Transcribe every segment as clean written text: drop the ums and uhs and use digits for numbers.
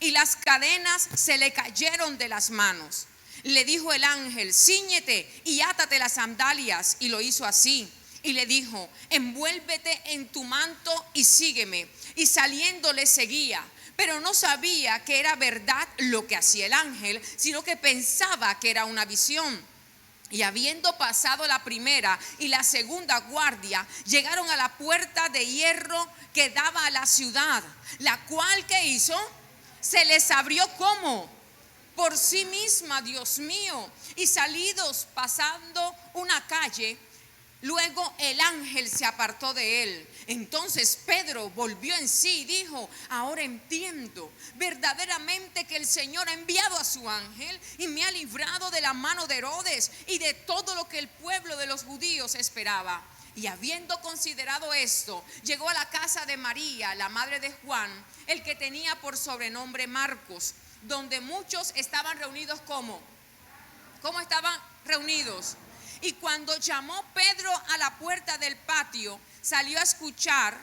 y las cadenas se le cayeron de las manos. Le dijo el ángel: cíñete y átate las sandalias. Y lo hizo así. Y le dijo: envuélvete en tu manto y sígueme. Y saliendo le seguía. Pero no sabía que era verdad lo que hacía el ángel, sino que pensaba que era una visión. Y habiendo pasado la primera y la segunda guardia, llegaron a la puerta de hierro que daba a la ciudad, la cual, ¿qué hizo? Se les abrió, ¿cómo? Por sí misma, Dios mío. Y salidos pasando una calle, luego el ángel se apartó de él. Entonces Pedro volvió en sí y dijo: ahora entiendo verdaderamente que el Señor ha enviado a su ángel y me ha librado de la mano de Herodes y de todo lo que el pueblo de los judíos esperaba. Y habiendo considerado esto, llegó a la casa de María, la madre de Juan, el que tenía por sobrenombre Marcos, donde muchos estaban reunidos. ¿Cómo estaban reunidos? Y cuando llamó Pedro a la puerta del patio, salió a escuchar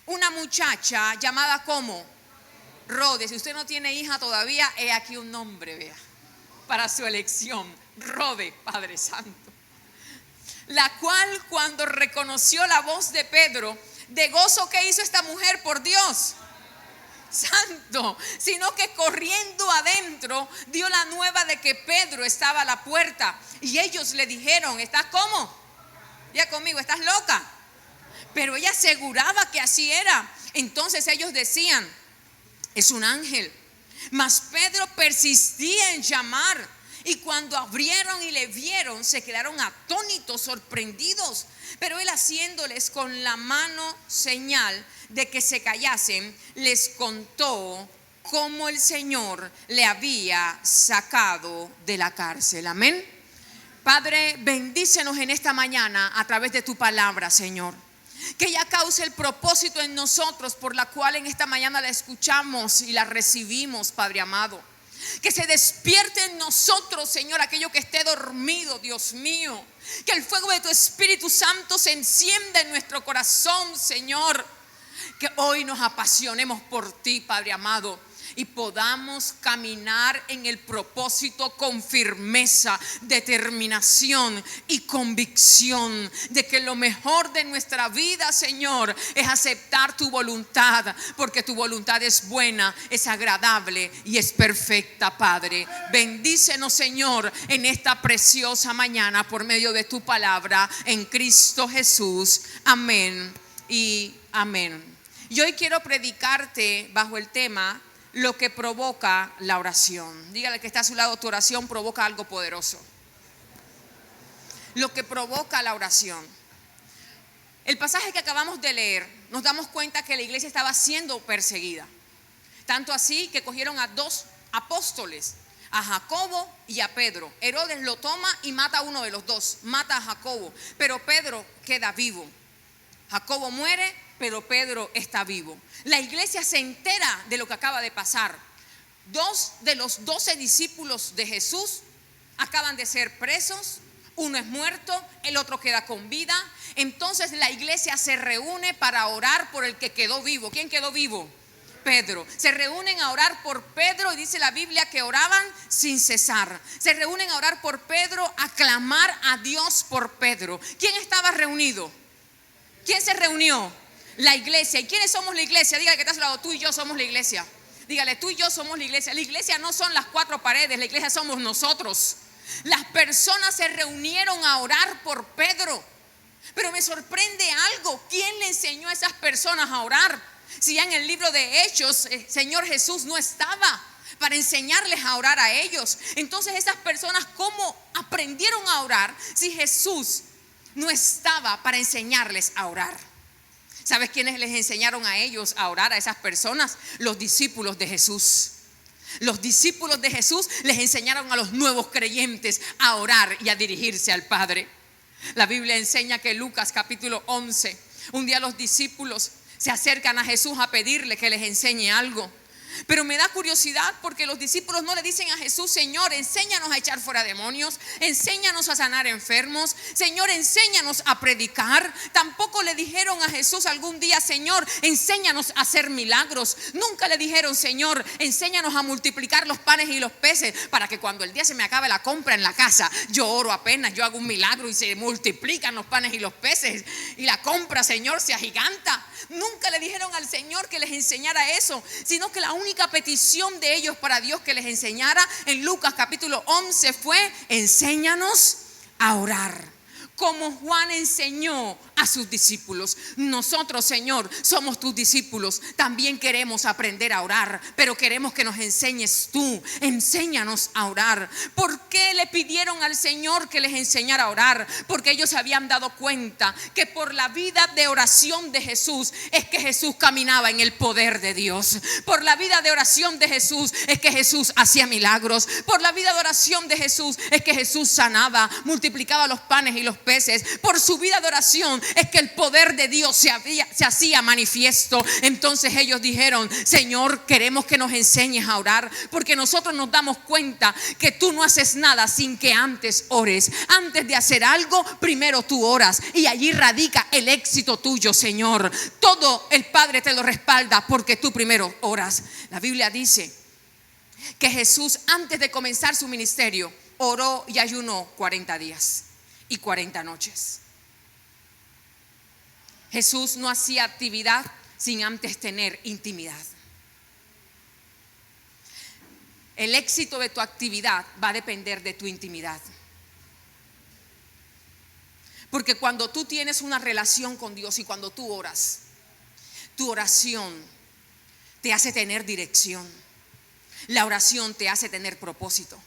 una muchacha llamada ¿cómo? Rode. Si usted no tiene hija todavía, he aquí un nombre, vea, para su elección: Rode, Padre Santo. La cual, cuando reconoció la voz de Pedro, de gozo, ¿qué hizo esta mujer? Por Dios Santo, sino que corriendo adentro dio la nueva de que Pedro estaba a la puerta. Y ellos le dijeron: ¿estás cómo? Ya conmigo, ¿estás loca? Pero ella aseguraba que así era. Entonces ellos decían: es un ángel. Mas Pedro persistía en llamar. Y cuando abrieron y le vieron, se quedaron atónitos, sorprendidos. Pero él, haciéndoles con la mano señal de que se callasen, les contó cómo el Señor le había sacado de la cárcel. Amén. Padre, bendícenos en esta mañana a través de tu palabra, Señor. Que ella cause el propósito en nosotros por la cual en esta mañana la escuchamos y la recibimos, Padre amado. Que se despierte en nosotros, Señor, aquello que esté dormido, Dios mío. Que el fuego de tu Espíritu Santo se encienda en nuestro corazón, Señor. Que hoy nos apasionemos por ti, Padre amado, y podamos caminar en el propósito con firmeza, determinación y convicción de que lo mejor de nuestra vida, Señor, es aceptar tu voluntad, porque tu voluntad es buena, es agradable y es perfecta, Padre. Bendícenos, Señor, en esta preciosa mañana por medio de tu palabra en Cristo Jesús. Amén y amén. Y hoy quiero predicarte bajo el tema: lo que provoca la oración. Dígale que está a su lado: tu oración provoca algo poderoso. Lo que provoca la oración. El pasaje que acabamos de leer, nos damos cuenta que la iglesia estaba siendo perseguida. Tanto así que cogieron a dos apóstoles, a Jacobo y a Pedro. Herodes lo toma y mata a uno de los dos, mata a Jacobo, pero Pedro queda vivo. Jacobo muere, pero Pedro está vivo. La iglesia se entera de lo que acaba de pasar. 2 de los 12 discípulos de Jesús acaban de ser presos. Uno es muerto, el otro queda con vida. Entonces la iglesia se reúne para orar por el que quedó vivo. ¿Quién quedó vivo? Pedro. Se reúnen a orar por Pedro y dice la Biblia que oraban sin cesar. Se reúnen a orar por Pedro, a clamar a Dios por Pedro. ¿Quién estaba reunido? ¿Quién se reunió? La iglesia. ¿Y quiénes somos la iglesia? Dígale que está a su lado: tú y yo somos la iglesia. Dígale: tú y yo somos la iglesia. La iglesia no son las 4 paredes, la iglesia somos nosotros. Las personas se reunieron a orar por Pedro. Pero me sorprende algo: ¿quién le enseñó a esas personas a orar? Si ya en el libro de Hechos el Señor Jesús no estaba para enseñarles a orar a ellos. Entonces esas personas, ¿cómo aprendieron a orar si Jesús no estaba para enseñarles a orar? ¿Sabes quiénes les enseñaron a ellos a orar, a esas personas? Los discípulos de Jesús. Los discípulos de Jesús les enseñaron a los nuevos creyentes a orar y a dirigirse al Padre. La Biblia enseña que Lucas capítulo 11, un día los discípulos se acercan a Jesús a pedirle que les enseñe algo. Pero me da curiosidad porque los discípulos no le dicen a Jesús: Señor, enséñanos a echar fuera demonios, enséñanos a sanar enfermos, Señor, enséñanos a predicar. Tampoco le dijeron a Jesús algún día: Señor, enséñanos a hacer milagros. Nunca le dijeron: Señor, enséñanos a multiplicar los panes y los peces, para que cuando el día se me acabe la compra en la casa, yo oro apenas, yo hago un milagro y se multiplican los panes y los peces y la compra, Señor, se agiganta. Nunca le dijeron al Señor que les enseñara eso, sino que la única petición de ellos para Dios que les enseñara en Lucas capítulo 11 fue: enséñanos a orar, como Juan enseñó a sus discípulos. Nosotros, Señor, somos tus discípulos. También queremos aprender a orar, pero queremos que nos enseñes tú. Enséñanos a orar. ¿Por qué le pidieron al Señor que les enseñara a orar? Porque ellos se habían dado cuenta que por la vida de oración de Jesús es que Jesús caminaba en el poder de Dios. Por la vida de oración de Jesús es que Jesús hacía milagros. Por la vida de oración de Jesús es que Jesús sanaba, multiplicaba los panes y los peces. Por su vida de oración es que el poder de Dios se hacía manifiesto. Entonces ellos dijeron: Señor, queremos que nos enseñes a orar, porque nosotros nos damos cuenta que tú no haces nada sin que antes ores. Antes de hacer algo, primero tú oras, y allí radica el éxito tuyo, Señor. Todo el Padre te lo respalda porque tú primero oras. La Biblia dice que Jesús, antes de comenzar su ministerio, oró y ayunó 40 días y 40 noches. Jesús no hacía actividad sin antes tener intimidad. El éxito de tu actividad va a depender de tu intimidad. Porque cuando tú tienes una relación con Dios y cuando tú oras, tu oración te hace tener dirección. La oración te hace tener propósito.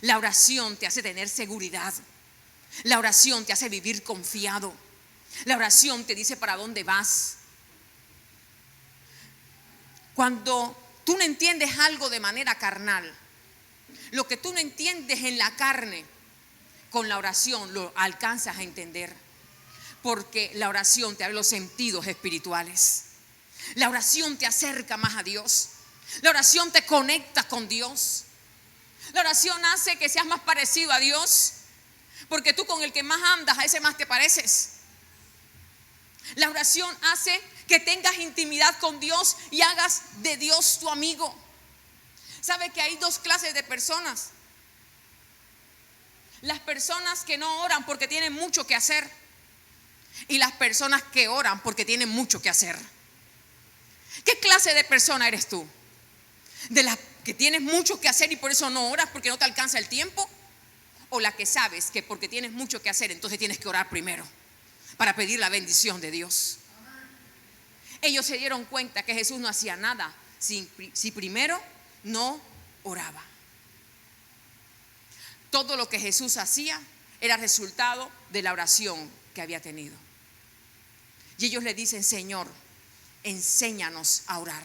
La oración te hace tener seguridad. La oración te hace vivir confiado. La oración te dice para dónde vas. Cuando tú no entiendes algo de manera carnal, lo que tú no entiendes en la carne, con la oración lo alcanzas a entender. Porque la oración te abre los sentidos espirituales. La oración te acerca más a Dios. La oración te conecta con Dios. La oración hace que seas más parecido a Dios, porque tú con el que más andas, a ese más te pareces. La oración hace que tengas intimidad con Dios y hagas de Dios tu amigo. ¿Sabe que hay dos clases de personas? Las personas que no oran porque tienen mucho que hacer, y las personas que oran porque tienen mucho que hacer. ¿Qué clase de persona eres tú? ¿De las que tienes mucho que hacer y por eso no oras porque no te alcanza el tiempo? ¿O la que sabes que porque tienes mucho que hacer entonces tienes que orar primero para pedir la bendición de Dios? Ellos se dieron cuenta que Jesús no hacía nada si primero no oraba. Todo lo que Jesús hacía era resultado de la oración que había tenido. Y ellos le dicen: Señor, enséñanos a orar.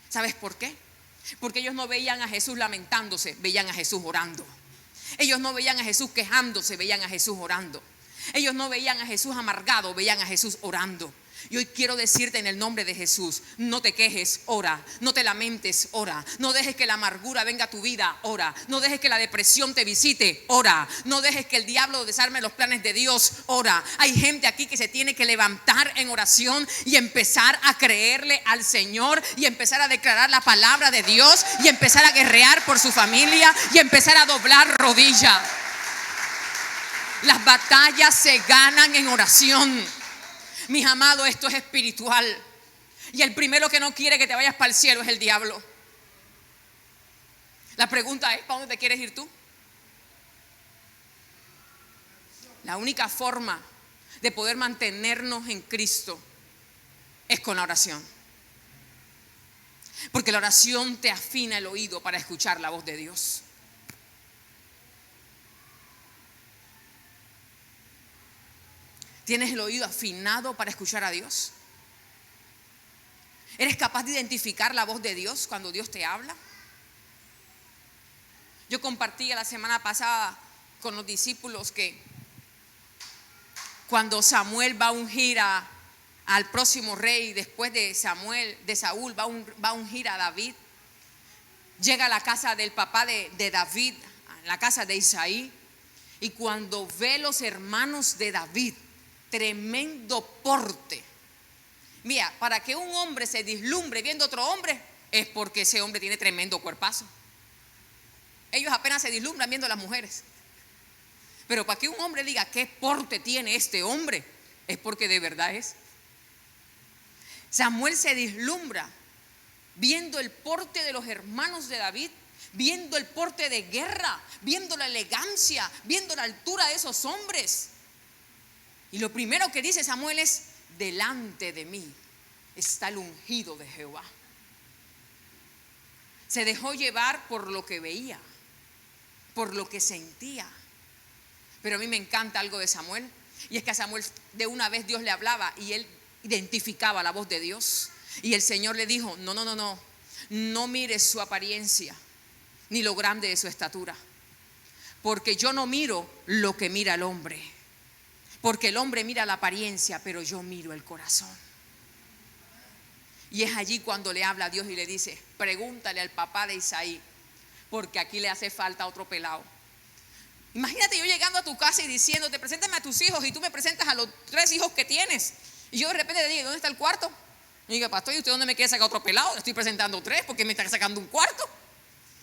¿Sabes por qué? Porque ellos no veían a Jesús lamentándose, veían a Jesús orando. Ellos no veían a Jesús quejándose, veían a Jesús orando. Ellos no veían a Jesús amargado, veían a Jesús orando. Y hoy quiero decirte en el nombre de Jesús: no te quejes, ora. No te lamentes, ora. No dejes que la amargura venga a tu vida, ora. No dejes que la depresión te visite, ora. No dejes que el diablo desarme los planes de Dios, ora. Hay gente aquí que se tiene que levantar en oración y empezar a creerle al Señor, y empezar a declarar la palabra de Dios, y empezar a guerrear por su familia, y empezar a doblar rodilla. Las batallas se ganan en oración. Mis amados, esto es espiritual. Y el primero que no quiere que te vayas para el cielo es el diablo. La pregunta es: ¿para dónde te quieres ir tú? La única forma de poder mantenernos en Cristo es con la oración. Porque la oración te afina el oído para escuchar la voz de Dios. ¿Tienes el oído afinado para escuchar a Dios? ¿Eres capaz de identificar la voz de Dios cuando Dios te habla? Yo compartí la semana pasada con los discípulos que cuando Samuel va a ungir al próximo rey después de Saúl, va a ungir a David. llega a la casa del papá de David, a la casa de Isaí, y cuando ve los hermanos de David, tremendo porte. Mira, para que un hombre se dislumbre viendo otro hombre, es porque ese hombre tiene tremendo cuerpazo. Ellos apenas se deslumbran viendo a las mujeres. Pero para que un hombre diga qué porte tiene este hombre, es porque de verdad es. Samuel se deslumbra viendo el porte de los hermanos de David, viendo el porte de guerra, viendo la elegancia, viendo la altura de esos hombres. Y lo primero que dice Samuel es: delante de mí está el ungido de Jehová. Se dejó llevar por lo que veía, por lo que sentía. Pero a mí me encanta algo de Samuel, y es que a Samuel de una vez Dios le hablaba y él identificaba la voz de Dios. Y el Señor le dijo: no mires su apariencia ni lo grande de su estatura, porque yo no miro lo que mira el hombre, porque el hombre mira la apariencia, pero yo miro el corazón. Y es allí cuando le habla a Dios y le dice: pregúntale al papá de Isaí, porque aquí le hace falta otro pelado. Imagínate yo llegando a tu casa y diciéndote: preséntame a tus hijos, y tú me presentas a los 3 hijos que tienes. Y yo de repente te digo: ¿dónde está el cuarto? Y diga: pastor, ¿y usted dónde me quiere sacar otro pelado? Le estoy presentando 3, porque me está sacando un cuarto.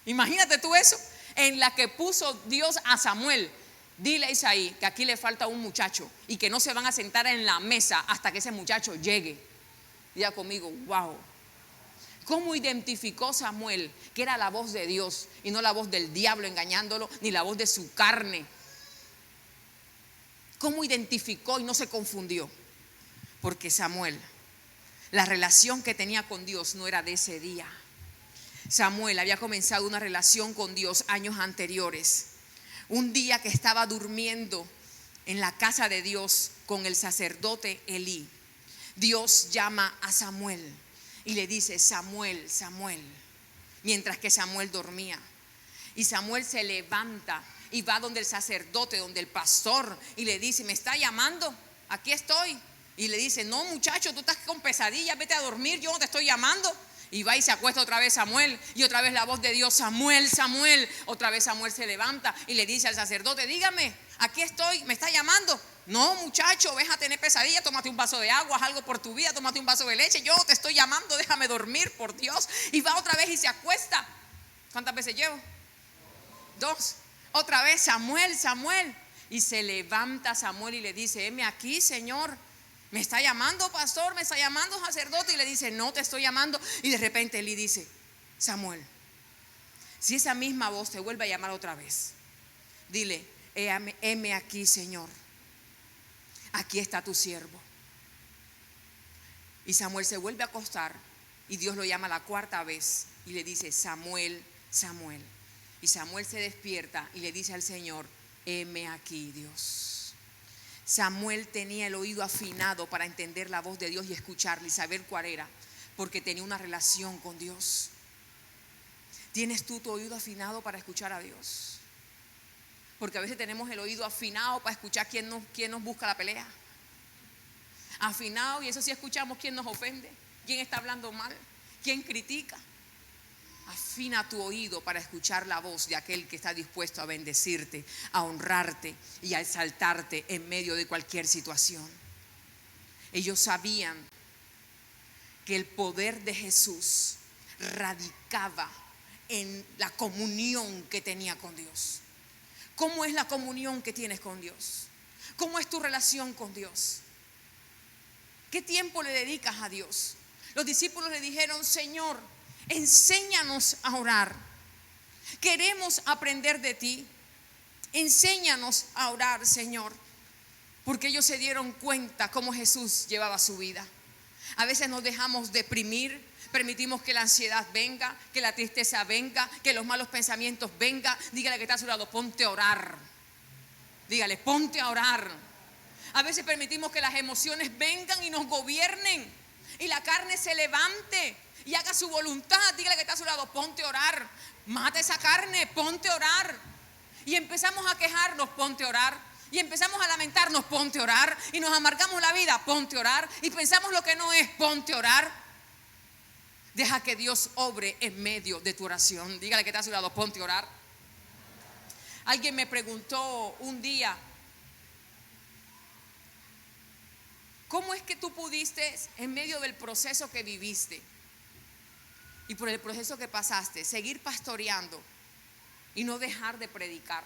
Imagínate tú eso, en la que puso Dios a Samuel. Dile a Isaí que aquí le falta un muchacho y que no se van a sentar en la mesa hasta que ese muchacho llegue. Diga conmigo: wow. ¿Cómo identificó Samuel que era la voz de Dios y no la voz del diablo engañándolo, ni la voz de su carne? ¿Cómo identificó y no se confundió? Porque Samuel, la relación que tenía con Dios no era de ese día. Samuel había comenzado una relación con Dios años anteriores. Un día que estaba durmiendo en la casa de Dios con el sacerdote Elí, Dios llama a Samuel y le dice: Samuel, Samuel, mientras que Samuel dormía. Y Samuel se levanta y va donde el sacerdote, donde el pastor, y le dice: ¿me está llamando? Aquí estoy. Y le dice: no, muchacho, tú estás con pesadillas, vete a dormir, yo no te estoy llamando. Y va y se acuesta otra vez Samuel, y otra vez la voz de Dios: Samuel, Samuel. Otra vez Samuel se levanta y le dice al sacerdote: dígame, aquí estoy, ¿me está llamando? No, muchacho, ves a tener pesadilla, tómate un vaso de agua, haz algo por tu vida, tómate un vaso de leche, yo te estoy llamando, déjame dormir, por Dios. Y va otra vez y se acuesta. ¿Cuántas veces llevo? 2. Otra vez: Samuel, Samuel. Y se levanta Samuel y le dice: heme aquí, Señor. ¿Me está llamando, pastor? ¿Me está llamando, sacerdote? Y le dice: no te estoy llamando. Y de repente Elí dice: Samuel, si esa misma voz te vuelve a llamar otra vez, dile: heme aquí, Señor, aquí está tu siervo. Y Samuel se vuelve a acostar y Dios lo llama la 4ª vez y le dice: Samuel, Samuel. Y Samuel se despierta y le dice al Señor: heme aquí, Dios. Samuel tenía el oído afinado para entender la voz de Dios y escucharla y saber cuál era, porque tenía una relación con Dios. ¿Tienes tú tu oído afinado para escuchar a Dios? Porque a veces tenemos el oído afinado para escuchar quién nos busca la pelea. Afinado, y eso sí escuchamos quién nos ofende, quién está hablando mal, quién critica. Afina tu oído para escuchar la voz de aquel que está dispuesto a bendecirte, a honrarte y a exaltarte en medio de cualquier situación. Ellos sabían que el poder de Jesús radicaba en la comunión que tenía con Dios. ¿Cómo es la comunión que tienes con Dios? ¿Cómo es tu relación con Dios? ¿Qué tiempo le dedicas a Dios? Los discípulos le dijeron: Señor, enséñanos a orar. Queremos aprender de ti. Enséñanos a orar, Señor. Porque ellos se dieron cuenta cómo Jesús llevaba su vida. A veces nos dejamos deprimir, permitimos que la ansiedad venga, que la tristeza venga, que los malos pensamientos vengan. Dígale que está a su lado: ponte a orar. Dígale: ponte a orar. A veces permitimos que las emociones vengan y nos gobiernen y la carne se levante y haga su voluntad. Dígale que está a su lado: ponte a orar. Mata esa carne, ponte a orar. Y empezamos a quejarnos: ponte a orar. Y empezamos a lamentarnos: ponte a orar. Y nos amargamos la vida: ponte a orar. Y pensamos lo que no es: ponte a orar. Deja que Dios obre en medio de tu oración. Dígale que está a su lado, ponte a orar. Alguien me preguntó un día, ¿cómo es que tú pudiste, en medio del proceso que viviste y por el proceso que pasaste, seguir pastoreando y no dejar de predicar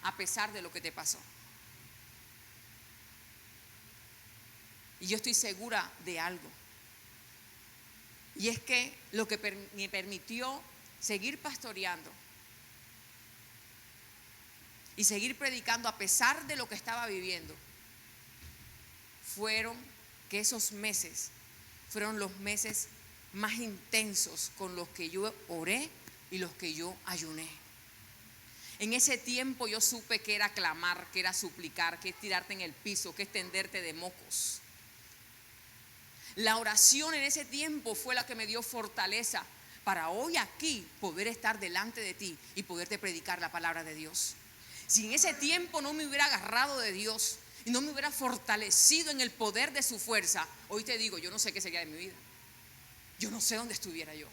a pesar de lo que te pasó? Y yo estoy segura de algo. Y es que lo que me permitió seguir pastoreando y seguir predicando a pesar de lo que estaba viviendo, fueron que esos meses fueron los meses más intensos con los que yo oré y los que yo ayuné. En ese tiempo yo supe que era clamar, que era suplicar, que es tirarte en el piso, que es tenderte de mocos. La oración en ese tiempo fue la que me dio fortaleza para hoy aquí poder estar delante de ti y poderte predicar la palabra de Dios. Si en ese tiempo no me hubiera agarrado de Dios y no me hubiera fortalecido en el poder de su fuerza, hoy te digo, yo no sé qué sería de mi vida. Yo no sé dónde estuviera yo.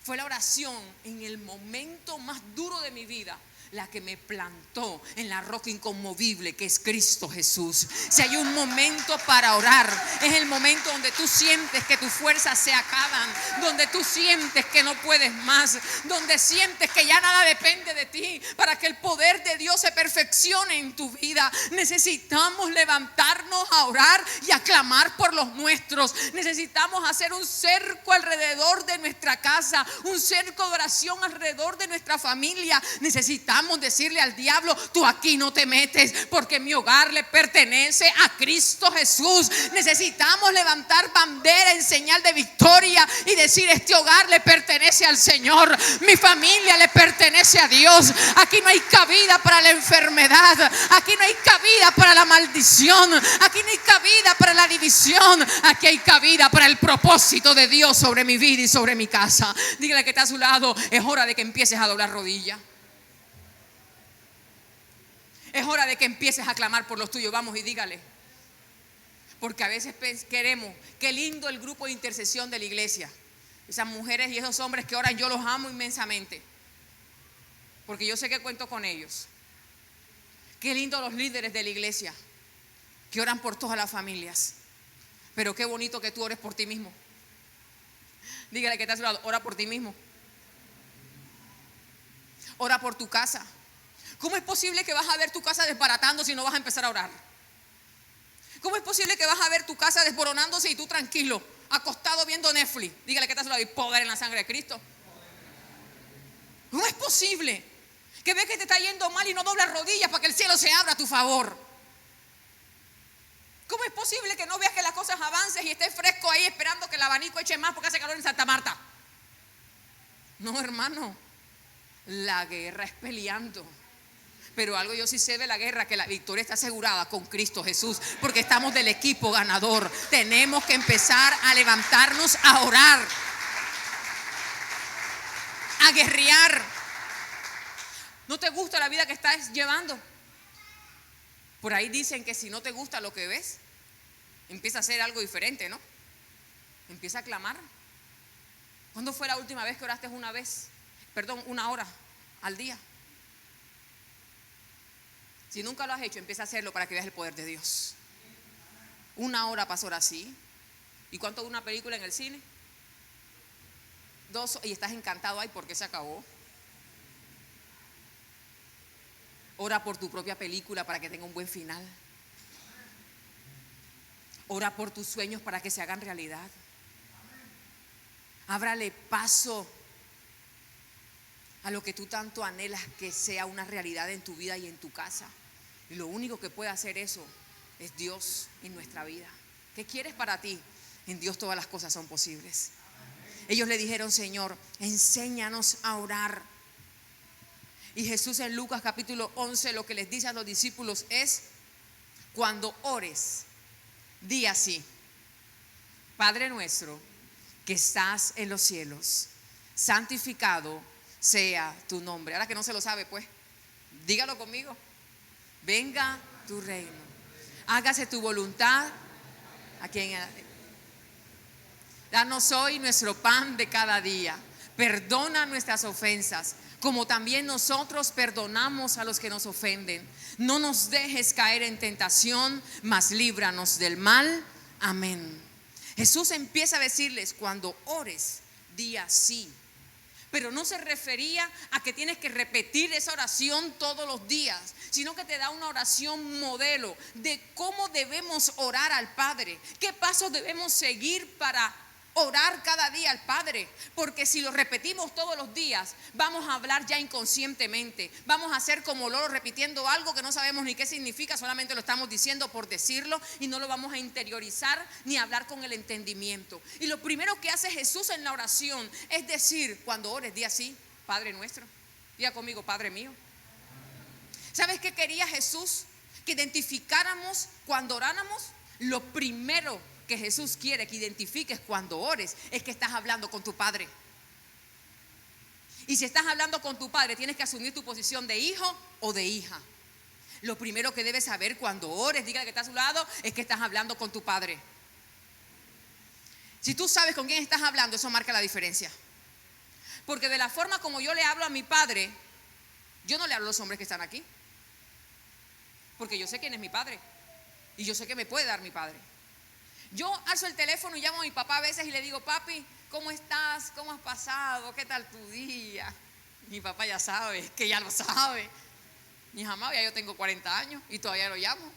Fue la oración en el momento más duro de mi vida la que me plantó en la roca inconmovible que es Cristo Jesús. Si hay un momento para orar, es el momento donde tú sientes que tus fuerzas se acaban, donde tú sientes que no puedes más, donde sientes que ya nada depende de ti. Para que el poder de Dios se perfeccione en tu vida, necesitamos levantarnos a orar y a clamar por los nuestros. Necesitamos hacer un cerco alrededor de nuestra casa, un cerco de oración alrededor de nuestra familia. Necesitamos decirle al diablo: tú aquí no te metes, porque mi hogar le pertenece a Cristo Jesús. Necesitamos levantar bandera en señal de victoria y decir: este hogar le pertenece al Señor, mi familia le pertenece a Dios. Aquí no hay cabida para la enfermedad, aquí no hay cabida para la maldición, aquí no hay cabida para la división, aquí hay cabida para el propósito de Dios sobre mi vida y sobre mi casa. Dígale que está a su lado: es hora de que empieces a doblar rodillas. Es hora de que empieces a clamar por los tuyos. Vamos y dígale. Porque a veces queremos, qué lindo el grupo de intercesión de la iglesia. Esas mujeres y esos hombres que oran, yo los amo inmensamente, porque yo sé que cuento con ellos. Qué lindo los líderes de la iglesia que oran por todas las familias. Pero qué bonito que tú ores por ti mismo. Dígale que está a su lado: ora por ti mismo. Ora por tu casa. ¿Cómo es posible que vas a ver tu casa desbaratando si no vas a empezar a orar? ¿Cómo es posible que vas a ver tu casa desboronándose y tú tranquilo, acostado viendo Netflix? Dígale que estás al lado: hay poder en la sangre de Cristo. ¿Cómo es posible que ves que te está yendo mal y no doblas rodillas para que el cielo se abra a tu favor? ¿Cómo es posible que no veas que las cosas avancen y estés fresco ahí esperando que el abanico eche más porque hace calor en Santa Marta? No, hermano, la guerra es peleando. Pero algo yo sí sé de la guerra, que la victoria está asegurada con Cristo Jesús, porque estamos del equipo ganador. Tenemos que empezar a levantarnos a orar, a guerrear. ¿No te gusta la vida que estás llevando? Por ahí dicen que si no te gusta lo que ves, empieza a hacer algo diferente, ¿no? Empieza a clamar. ¿Cuándo fue la última vez que oraste una hora al día? Si nunca lo has hecho, empieza a hacerlo para que veas el poder de Dios. Una hora pasó ahora sí. ¿Y cuánto dura una película en el cine? 2 y estás encantado. Ay, ¿por qué se acabó? Ora por tu propia película para que tenga un buen final. Ora por tus sueños para que se hagan realidad. Ábrale paso a lo que tú tanto anhelas que sea una realidad en tu vida y en tu casa. Y lo único que puede hacer eso es Dios en nuestra vida. ¿Qué quieres para ti? En Dios todas las cosas son posibles. Ellos le dijeron: Señor, enséñanos a orar. Y Jesús en Lucas capítulo 11 lo que les dice a los discípulos es: cuando ores, di así: Padre nuestro que estás en los cielos, santificado sea tu nombre. Ahora que no se lo sabe, pues dígalo conmigo: venga tu reino, hágase tu voluntad aquí en el... Danos hoy nuestro pan de cada día. Perdona nuestras ofensas, como también nosotros perdonamos a los que nos ofenden. No nos dejes caer en tentación, mas líbranos del mal. Amén. Jesús empieza a decirles: cuando ores, di así. Pero no se refería a que tienes que repetir esa oración todos los días, sino que te da una oración modelo de cómo debemos orar al Padre, qué pasos debemos seguir para orar cada día al Padre. Porque si lo repetimos todos los días, vamos a hablar ya inconscientemente, vamos a hacer como loro repitiendo algo que no sabemos ni qué significa, solamente lo estamos diciendo por decirlo, y no lo vamos a interiorizar ni a hablar con el entendimiento. Y lo primero que hace Jesús en la oración es decir: cuando ores, di así: Padre nuestro. Diga conmigo: Padre mío. ¿Sabes qué quería Jesús? Que identificáramos cuando oráramos. Lo primero que Jesús quiere que identifiques cuando ores es que estás hablando con tu Padre. Y si estás hablando con tu Padre, tienes que asumir tu posición de hijo o de hija. Lo primero que debes saber cuando ores, dígale que está a su lado, es que estás hablando con tu Padre. Si tú sabes con quién estás hablando, eso marca la diferencia. Porque de la forma como yo le hablo a mi Padre, yo no le hablo a los hombres que están aquí, porque yo sé quién es mi Padre y yo sé que me puede dar mi Padre. Yo alzo el teléfono y llamo a mi papá a veces y le digo: papi, ¿cómo estás? ¿Cómo has pasado? ¿Qué tal tu día? Mi papá ya sabe, que ya lo sabe. Mi mamá, ya yo tengo 40 años y todavía lo llamo.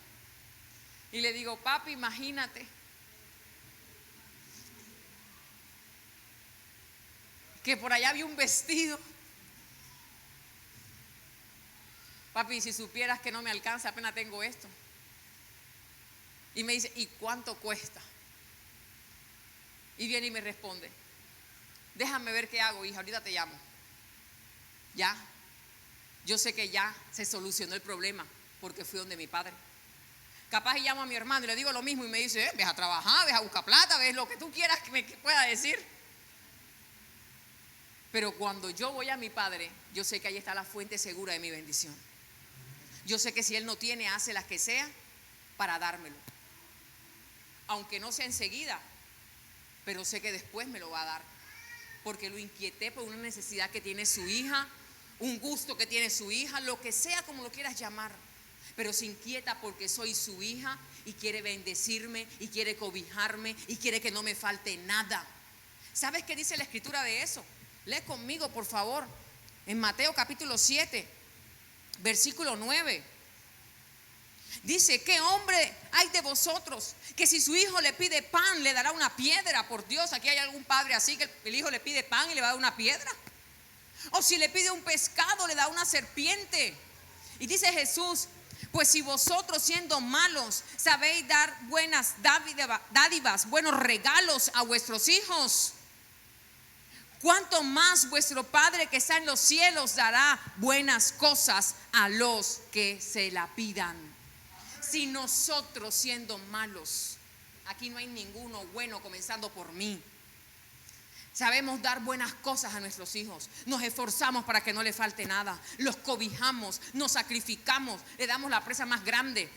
Y le digo: papi, imagínate que por allá había un vestido. Papi, si supieras que no me alcanza, apenas tengo esto. Y me dice: ¿y cuánto cuesta? Y viene y me responde: déjame ver qué hago, hija, ahorita te llamo. Ya, yo sé que ya se solucionó el problema porque fui donde mi padre. Capaz y llamo a mi hermano y le digo lo mismo y me dice: ves a trabajar, ves a buscar plata, ves lo que tú quieras que me pueda decir. Pero cuando yo voy a mi padre, yo sé que ahí está la fuente segura de mi bendición. Yo sé que si él no tiene, hace las que sea para dármelo. Aunque no sea enseguida, pero sé que después me lo va a dar, porque lo inquieté por una necesidad que tiene su hija, un gusto que tiene su hija, lo que sea como lo quieras llamar, pero se inquieta porque soy su hija y quiere bendecirme y quiere cobijarme y quiere que no me falte nada. ¿Sabes qué dice la escritura de eso? Lee conmigo, por favor, en Mateo capítulo 7, versículo 9. Dice: ¿qué hombre hay de vosotros que si su hijo le pide pan le dará una piedra? Por Dios, aquí hay algún padre así que el hijo le pide pan y le va a dar una piedra. O si le pide un pescado le da una serpiente. Y dice Jesús: pues si vosotros, siendo malos, sabéis dar buenas dádivas, buenos regalos a vuestros hijos, ¿cuánto más vuestro Padre que está en los cielos dará buenas cosas a los que se la pidan? Si nosotros, siendo malos, aquí no hay ninguno bueno comenzando por mí, sabemos dar buenas cosas a nuestros hijos, nos esforzamos para que no le falte nada, los cobijamos, nos sacrificamos, le damos la presa más grande,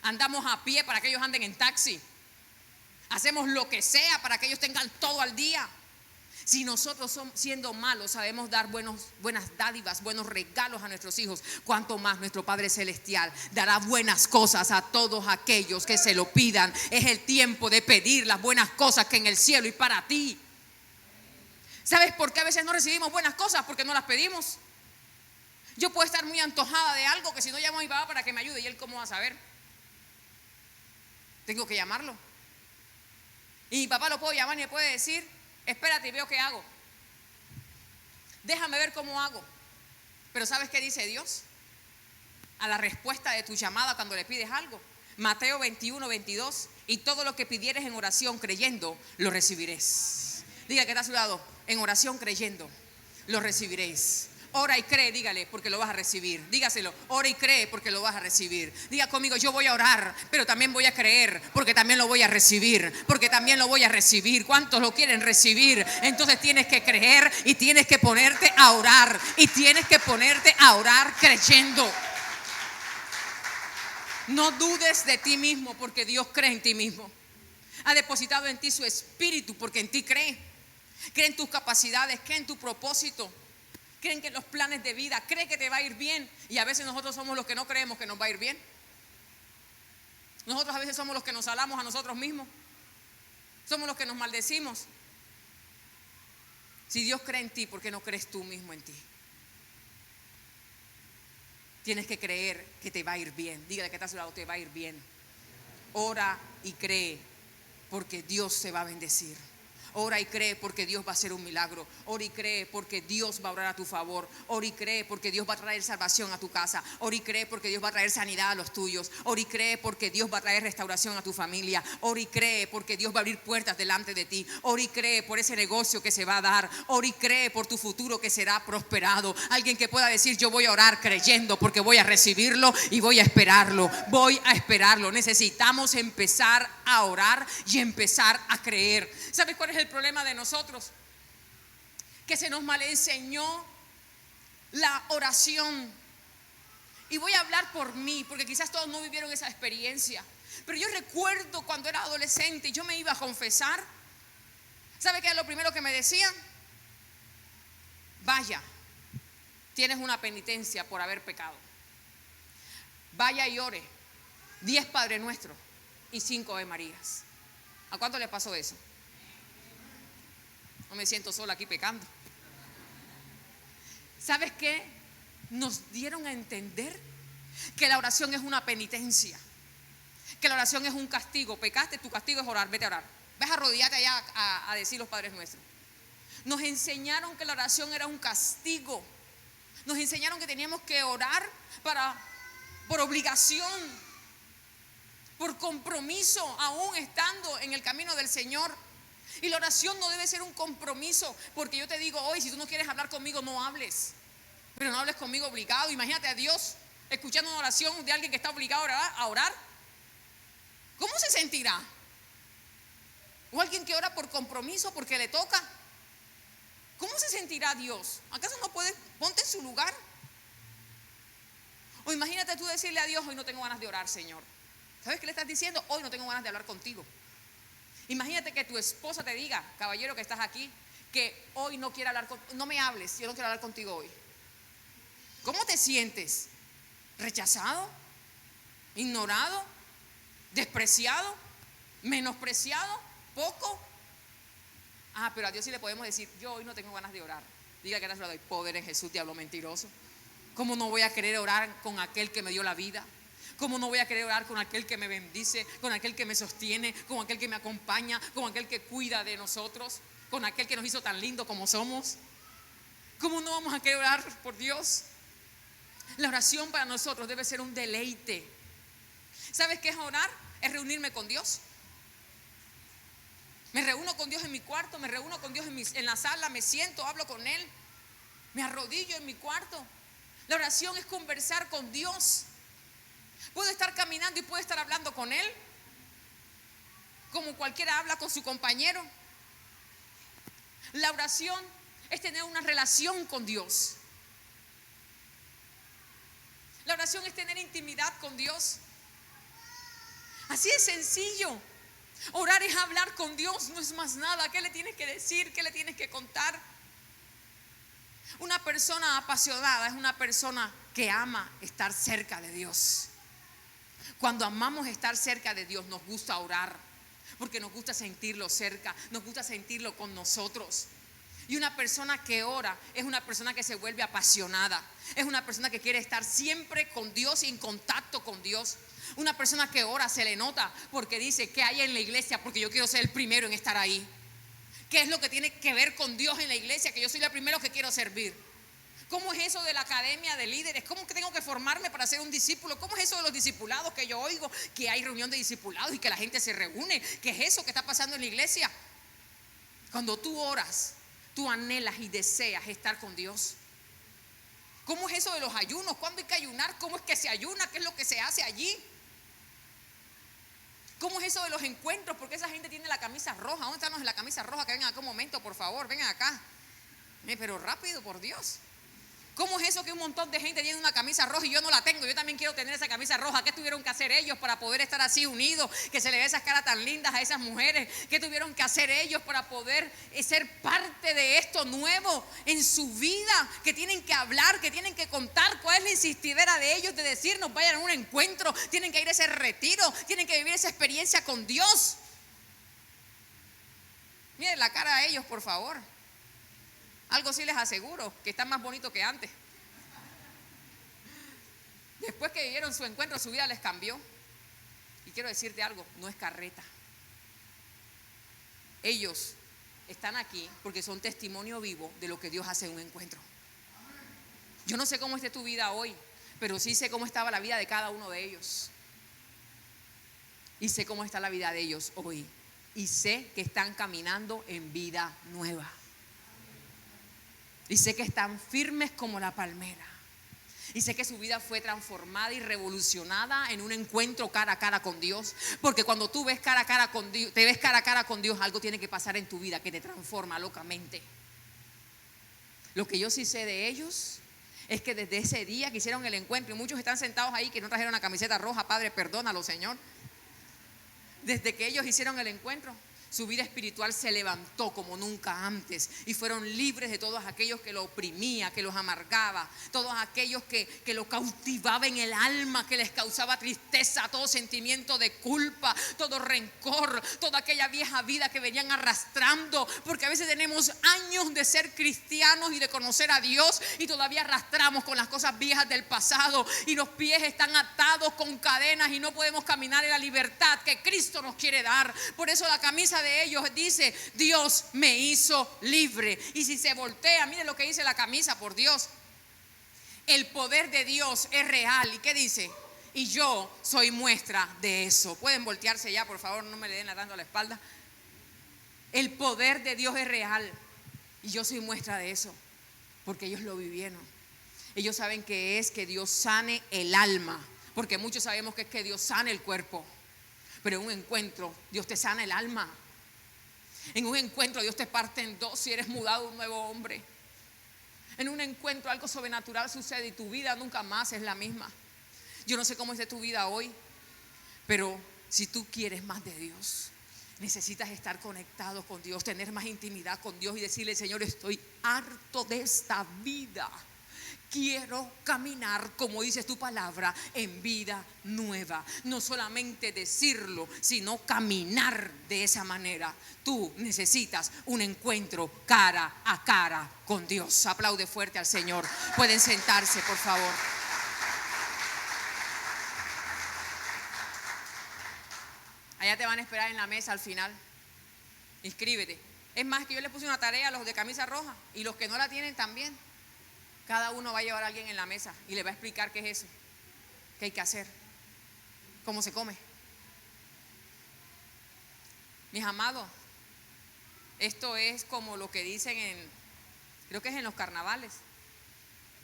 andamos a pie para que ellos anden en taxi, hacemos lo que sea para que ellos tengan todo al día. Si nosotros, siendo malos, sabemos dar buenas dádivas, buenos regalos a nuestros hijos, cuánto más nuestro Padre Celestial dará buenas cosas a todos aquellos que se lo pidan. Es el tiempo de pedir las buenas cosas que en el cielo y para ti. ¿Sabes por qué a veces no recibimos buenas cosas? Porque no las pedimos. Yo puedo estar muy antojada de algo que si no llamo a mi papá para que me ayude, ¿y él cómo va a saber? Tengo que llamarlo. Y mi papá lo puedo llamar y me puede decir: espérate y veo qué hago. Déjame ver cómo hago. Pero ¿sabes qué dice Dios? A la respuesta de tu llamada cuando le pides algo. Mateo 21, 22. Y todo lo que pidieres en oración creyendo, lo recibiréis. Diga que está a su lado: en oración creyendo, lo recibiréis. Ora y cree, dígale, porque lo vas a recibir. Dígaselo: ora y cree porque lo vas a recibir. Diga conmigo: yo voy a orar, pero también voy a creer porque también lo voy a recibir. Porque también lo voy a recibir. ¿Cuántos lo quieren recibir? Entonces tienes que creer y tienes que ponerte a orar. Y tienes que ponerte a orar creyendo. No dudes de ti mismo, porque Dios cree en ti mismo. Ha depositado en ti su espíritu porque en ti cree. Cree en tus capacidades, cree en tu propósito, cree en los planes de vida, cree que te va a ir bien. Y a veces nosotros somos los que no creemos que nos va a ir bien. Nosotros a veces somos los que nos alamos a nosotros mismos. Somos los que nos maldecimos. Si Dios cree en ti, ¿por qué no crees tú mismo en ti? Tienes que creer que te va a ir bien. Dígale que está a su lado, te va a ir bien. Ora y cree porque Dios se va a bendecir. Ora y cree porque Dios va a hacer un milagro. Ora y cree porque Dios va a obrar a tu favor. Ora y cree porque Dios va a traer salvación a tu casa. Ora y cree porque Dios va a traer sanidad a los tuyos. Ora y cree porque Dios va a traer restauración a tu familia. Ora y cree porque Dios va a abrir puertas delante de ti. Ora y cree por ese negocio que se va a dar. Ora y cree por tu futuro que será prosperado. Alguien que pueda decir: yo voy a orar creyendo porque voy a recibirlo y voy a esperarlo. Voy a esperarlo. Necesitamos empezar a orar y empezar a creer. ¿Sabes cuál es el problema de nosotros? Que se nos malenseñó la oración. Y voy a hablar por mí, porque quizás todos no vivieron esa experiencia. Pero yo recuerdo cuando era adolescente y yo me iba a confesar. ¿Sabe qué es lo primero que me decían? Vaya, tienes una penitencia por haber pecado. Vaya y ore 10 Padre Nuestros y 5 Ave Marías. ¿A cuánto le pasó eso? No me siento sola aquí pecando. ¿Sabes qué? Nos dieron a entender que la oración es una penitencia, que la oración es un castigo. Pecaste, tu castigo es orar, vete a orar. Ves a arrodillarte allá a decir los Padres Nuestros. Nos enseñaron que la oración era un castigo. Nos enseñaron que teníamos que orar por obligación, por compromiso, aún estando en el camino del Señor. Y la oración no debe ser un compromiso, porque yo te digo hoy, si tú no quieres hablar conmigo, no hables. Pero no hables conmigo obligado. Imagínate a Dios escuchando una oración de alguien que está obligado a orar. ¿Cómo se sentirá? O alguien que ora por compromiso porque le toca. ¿Cómo se sentirá Dios? ¿Acaso no puedes? Ponte en su lugar. O imagínate tú decirle a Dios: hoy no tengo ganas de orar, Señor. ¿Sabes qué le estás diciendo? Hoy no tengo ganas de hablar contigo. Imagínate que tu esposa te diga: caballero que estás aquí, que hoy no quiere hablar contigo. No me hables, yo no quiero hablar contigo hoy. ¿Cómo te sientes? ¿Rechazado? ¿Ignorado? ¿Despreciado? ¿Menospreciado? ¿Poco? Pero a Dios sí le podemos decir: yo hoy no tengo ganas de orar. Diga que le doy poder en Jesús, diablo mentiroso. ¿Cómo no voy a querer orar con aquel que me dio la vida? ¿Cómo no voy a querer orar con aquel que me bendice, con aquel que me sostiene, con aquel que me acompaña, con aquel que cuida de nosotros, con aquel que nos hizo tan lindo como somos? ¿Cómo no vamos a querer orar por Dios? La oración para nosotros debe ser un deleite. ¿Sabes qué es orar? Es reunirme con Dios. Me reúno con Dios en mi cuarto, me reúno con Dios en la sala, me siento, hablo con Él, me arrodillo en mi cuarto. La oración es conversar con Dios. Puedo estar caminando y puedo estar hablando con Él, como cualquiera habla con su compañero. La oración es tener una relación con Dios. La oración es tener intimidad con Dios. Así es sencillo. Orar es hablar con Dios, no es más nada. ¿Qué le tienes que decir? ¿Qué le tienes que contar? Una persona apasionada es una persona que ama estar cerca de Dios. Cuando amamos estar cerca de Dios, nos gusta orar, porque nos gusta sentirlo cerca, nos gusta sentirlo con nosotros. Y una persona que ora es una persona que se vuelve apasionada, es una persona que quiere estar siempre con Dios y en contacto con Dios. Una persona que ora se le nota porque dice: ¿qué hay en la iglesia? Porque yo quiero ser el primero en estar ahí. ¿Qué es lo que tiene que ver con Dios en la iglesia? Que yo soy el primero que quiero servir. ¿Cómo es eso de la academia de líderes? ¿Cómo que tengo que formarme para ser un discípulo? ¿Cómo es eso de los discipulados que yo oigo? Que hay reunión de discipulados y que la gente se reúne. ¿Qué es eso que está pasando en la iglesia? Cuando tú oras, tú anhelas y deseas estar con Dios. ¿Cómo es eso de los ayunos? ¿Cuándo hay que ayunar? ¿Cómo es que se ayuna? ¿Qué es lo que se hace allí? ¿Cómo es eso de los encuentros? Porque esa gente tiene la camisa roja. ¿Dónde están los de la camisa roja? Que vengan acá un momento, por favor, vengan acá. Pero rápido, por Dios. ¿Cómo es eso que un montón de gente tiene una camisa roja y yo no la tengo? Yo también quiero tener esa camisa roja. ¿Qué tuvieron que hacer ellos para poder estar así unidos? Que se le ve esas caras tan lindas a esas mujeres. ¿Qué tuvieron que hacer ellos para poder ser parte de esto nuevo en su vida? Que tienen que hablar, que tienen que contar. ¿Cuál es la insistidera de ellos de decirnos vayan a un encuentro? Tienen que ir a ese retiro, tienen que vivir esa experiencia con Dios. Miren la cara de ellos, por favor. Algo sí les aseguro, que están más bonitos que antes. Después que vivieron su encuentro, su vida les cambió. Y quiero decirte algo, no es carreta. Ellos están aquí porque son testimonio vivo de lo que Dios hace en un encuentro. Yo no sé cómo esté tu vida hoy, pero sí sé cómo estaba la vida de cada uno de ellos. Y sé cómo está la vida de ellos hoy. Y sé que están caminando en vida nueva. Y sé que están firmes como la palmera. Y sé que su vida fue transformada y revolucionada en un encuentro cara a cara con Dios. Porque cuando tú ves cara a cara con Dios, te ves cara a cara con Dios, algo tiene que pasar en tu vida que te transforma locamente. Lo que yo sí sé de ellos es que desde ese día que hicieron el encuentro, y muchos están sentados ahí que no trajeron una camiseta roja, Padre, perdónalo, Señor. Desde que ellos hicieron el encuentro, su vida espiritual se levantó como nunca antes y fueron libres de todos aquellos que lo oprimía, que los amargaba, todos aquellos que lo cautivaban en el alma, que les causaba tristeza, todo sentimiento de culpa, todo rencor, toda aquella vieja vida que venían arrastrando, porque a veces tenemos años de ser cristianos y de conocer a Dios y todavía arrastramos con las cosas viejas del pasado y los pies están atados con cadenas y no podemos caminar en la libertad que Cristo nos quiere dar. Por eso la camisa de ellos dice: Dios me hizo libre. Y si se voltea, mire lo que dice la camisa, por Dios, el poder de Dios es real. ¿Y qué dice? Y yo soy muestra de eso. Pueden voltearse ya, por favor, no me le den dando la espalda. El poder de Dios es real y yo soy muestra de eso, porque ellos lo vivieron. Ellos saben que es que Dios sane el alma, porque muchos sabemos que es que Dios sane el cuerpo, pero en un encuentro Dios te sana el alma. En un encuentro Dios te parte en dos si eres mudado a un nuevo hombre. En un encuentro algo sobrenatural sucede y tu vida nunca más es la misma. Yo no sé cómo es de tu vida hoy, pero si tú quieres más de Dios, necesitas estar conectado con Dios, tener más intimidad con Dios y decirle: Señor, estoy harto de esta vida. Quiero caminar, como dice tu palabra, en vida nueva. No solamente decirlo, sino caminar de esa manera. Tú necesitas un encuentro cara a cara con Dios. Aplaude fuerte al Señor. Pueden sentarse, por favor. Allá te van a esperar en la mesa al final. Inscríbete. Es más, que yo les puse una tarea a los de camisa roja y los que no la tienen también. Cada uno va a llevar a alguien en la mesa y le va a explicar qué es eso, qué hay que hacer, cómo se come. Mis amados, esto es como lo que dicen creo que es en los carnavales: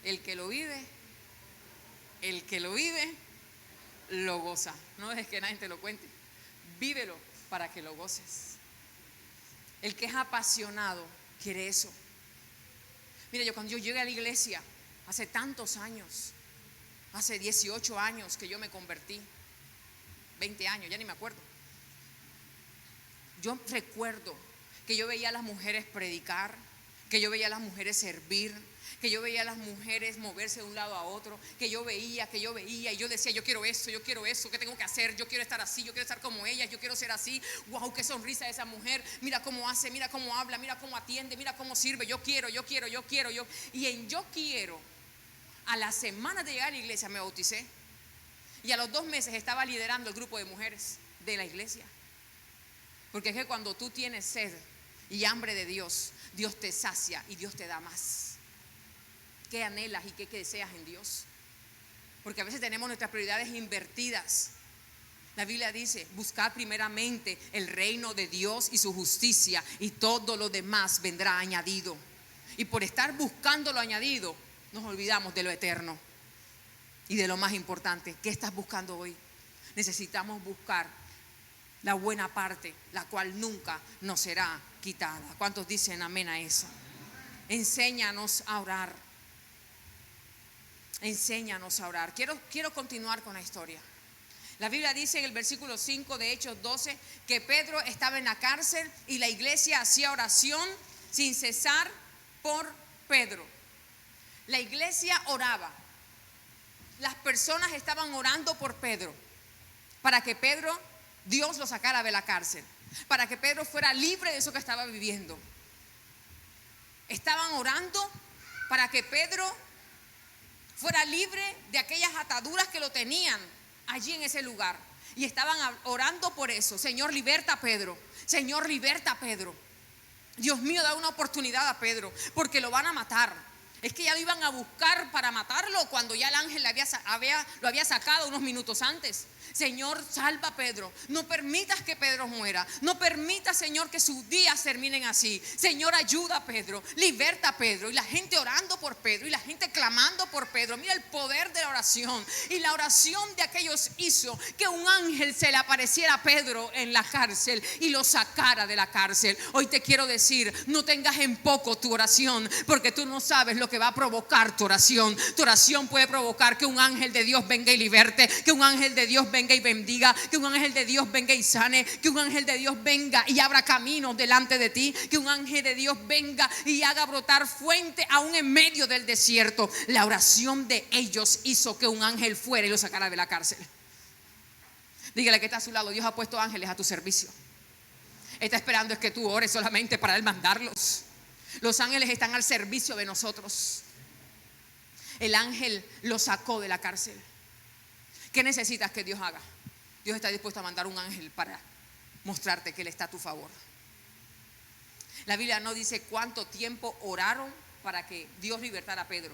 el que lo vive, lo goza. No es que nadie te lo cuente, vívelo para que lo goces. El que es apasionado quiere eso. Mira, cuando yo llegué a la iglesia, hace tantos años, hace 18 años que yo me convertí, 20 años, ya ni me acuerdo. Yo recuerdo que yo veía a las mujeres predicar, que yo veía a las mujeres servir, que yo veía a las mujeres moverse de un lado a otro, que yo veía, y yo decía: yo quiero eso, ¿qué tengo que hacer? Yo quiero estar así, yo quiero estar como ellas, yo quiero ser así. Wow, qué sonrisa de esa mujer, mira cómo hace, mira cómo habla, mira cómo atiende, mira cómo sirve. Yo quiero. Y en yo quiero, a la semana de llegar a la iglesia me bauticé y a los 2 meses estaba liderando el grupo de mujeres de la iglesia. Porque es que cuando tú tienes sed y hambre de Dios, Dios te sacia y Dios te da más. ¿Qué anhelas y qué deseas en Dios? Porque a veces tenemos nuestras prioridades invertidas. La Biblia dice: buscad primeramente el reino de Dios y su justicia, y todo lo demás vendrá añadido. Y por estar buscando lo añadido, nos olvidamos de lo eterno y de lo más importante. ¿Qué estás buscando hoy? Necesitamos buscar la buena parte, la cual nunca nos será quitada. ¿Cuántos dicen amén a eso? Enséñanos a orar. enséñanos a orar. Quiero continuar con la historia. La Biblia dice en el versículo 5 de Hechos 12 que Pedro estaba en la cárcel y la iglesia hacía oración sin cesar por Pedro. La iglesia oraba. Las personas estaban orando por Pedro para que Pedro, Dios lo sacara de la cárcel, para que Pedro fuera libre de eso que estaba viviendo. Estaban orando para que Pedro fuera libre de aquellas ataduras que lo tenían allí en ese lugar. Y estaban orando por eso. Señor, liberta a Pedro. Señor, liberta a Pedro. Dios mío, da una oportunidad a Pedro, porque lo van a matar. Es que ya lo iban a buscar para matarlo cuando ya el ángel lo había sacado unos minutos antes. Señor, salva a Pedro. No permitas que Pedro muera. No permitas, Señor, que sus días terminen así. Señor, ayuda a Pedro. Liberta a Pedro. Y la gente orando por Pedro. Y la gente clamando por Pedro. Mira el poder de la oración. Y la oración de aquellos hizo que un ángel se le apareciera a Pedro en la cárcel y lo sacara de la cárcel. Hoy te quiero decir, no tengas en poco tu oración, porque tú no sabes lo que va a provocar tu oración. Tu oración puede provocar que un ángel de Dios venga y liberte, que un ángel de Dios venga y bendiga, que un ángel de Dios venga y sane, que un ángel de Dios venga y abra caminos delante de ti, que un ángel de Dios venga y haga brotar fuente aún en medio del desierto. La oración de ellos hizo que un ángel fuera y lo sacara de la cárcel. Dígale que está a su lado: Dios ha puesto ángeles a tu servicio. Está esperando es que tú ores solamente para Él mandarlos. Los ángeles están al servicio de nosotros. El ángel lo sacó de la cárcel. ¿Qué necesitas que Dios haga? Dios está dispuesto a mandar un ángel para mostrarte que Él está a tu favor. La Biblia no dice cuánto tiempo oraron para que Dios libertara a Pedro,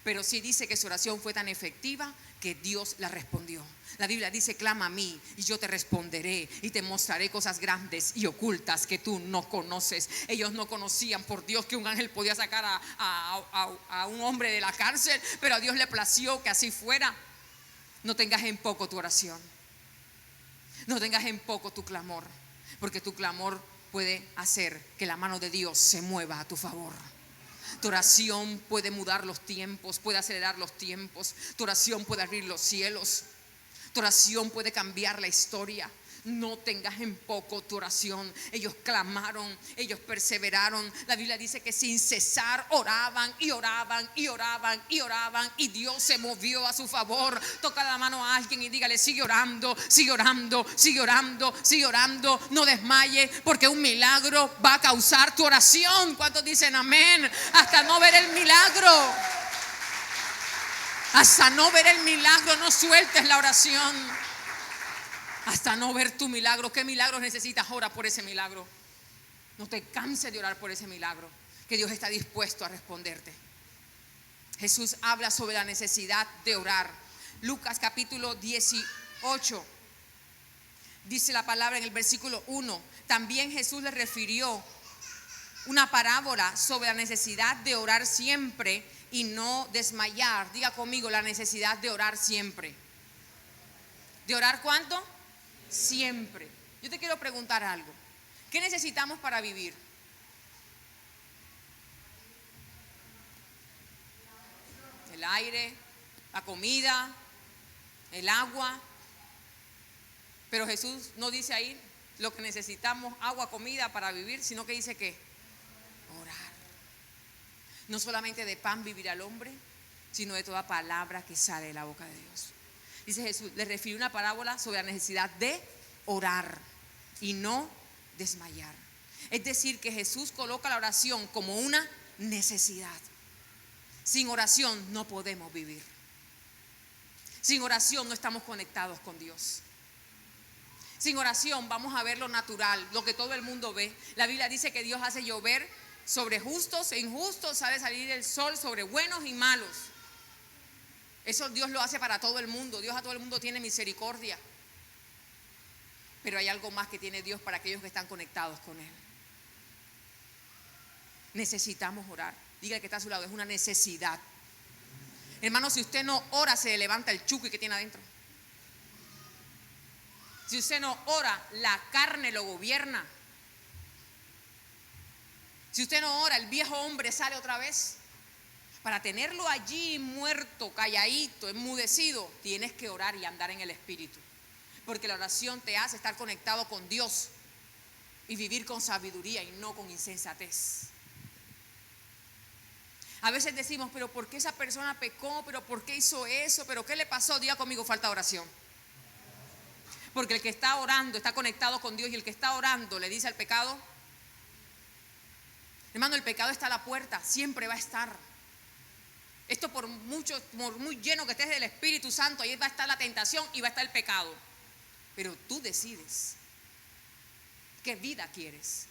pero sí dice que su oración fue tan efectiva que Dios la respondió. La Biblia dice: clama a mí y yo te responderé y te mostraré cosas grandes y ocultas que tú no conoces. Ellos no conocían, por Dios, que un ángel podía sacar a un hombre de la cárcel, pero a Dios le plació que así fuera. No tengas en poco tu oración. No tengas en poco tu clamor, porque tu clamor puede hacer que la mano de Dios se mueva a tu favor. Tu oración puede mudar los tiempos, puede acelerar los tiempos. Tu oración puede abrir los cielos. Tu oración puede cambiar la historia. No tengas en poco tu oración. Ellos clamaron, ellos perseveraron. La Biblia dice que sin cesar oraban y oraban y oraban y oraban, y Dios se movió a su favor. Toca la mano a alguien y dígale: sigue orando, sigue orando, sigue orando, sigue orando. No desmaye, porque un milagro va a causar tu oración. ¿Cuántos dicen amén? Hasta no ver el milagro. Hasta no ver el milagro, no sueltes la oración. Hasta no ver tu milagro. ¿Qué milagros necesitas? Ora por ese milagro. No te canses de orar por ese milagro, que Dios está dispuesto a responderte. Jesús habla sobre la necesidad de orar. Lucas capítulo 18 dice la palabra en el versículo 1. También Jesús le refirió una parábola sobre la necesidad de orar siempre y no desmayar. Diga conmigo: la necesidad de orar siempre. ¿De orar cuánto? Siempre. Yo te quiero preguntar algo. ¿Qué necesitamos para vivir? El aire, la comida, el agua. Pero Jesús no dice ahí lo que necesitamos: agua, comida para vivir, sino que dice que orar. No solamente de pan vivirá el hombre, sino de toda palabra que sale de la boca de Dios. Dice Jesús, le refirió una parábola sobre la necesidad de orar y no desmayar. Es decir, que Jesús coloca la oración como una necesidad. Sin oración no podemos vivir. Sin oración no estamos conectados con Dios. Sin oración vamos a ver lo natural, lo que todo el mundo ve. La Biblia dice que Dios hace llover sobre justos e injustos, sabe salir el sol sobre buenos y malos. Eso Dios lo hace para todo el mundo. Dios a todo el mundo tiene misericordia. Pero hay algo más que tiene Dios para aquellos que están conectados con Él. Necesitamos orar. Diga que está a su lado: es una necesidad. Hermano, si usted no ora, se le levanta el chuki que tiene adentro. Si usted no ora, la carne lo gobierna. Si usted no ora, el viejo hombre sale otra vez para tenerlo allí muerto, calladito, enmudecido, tienes que orar y andar en el Espíritu. Porque la oración te hace estar conectado con Dios y vivir con sabiduría y no con insensatez. A veces decimos, pero ¿por qué esa persona pecó? ¿Pero por qué hizo eso? ¿Pero qué le pasó? Diga conmigo, falta oración. Porque el que está orando está conectado con Dios, y el que está orando le dice al pecado, hermano, el pecado está a la puerta, siempre va a estar. Esto por muy lleno que estés del Espíritu Santo, ahí va a estar la tentación y va a estar el pecado. Pero tú decides qué vida quieres.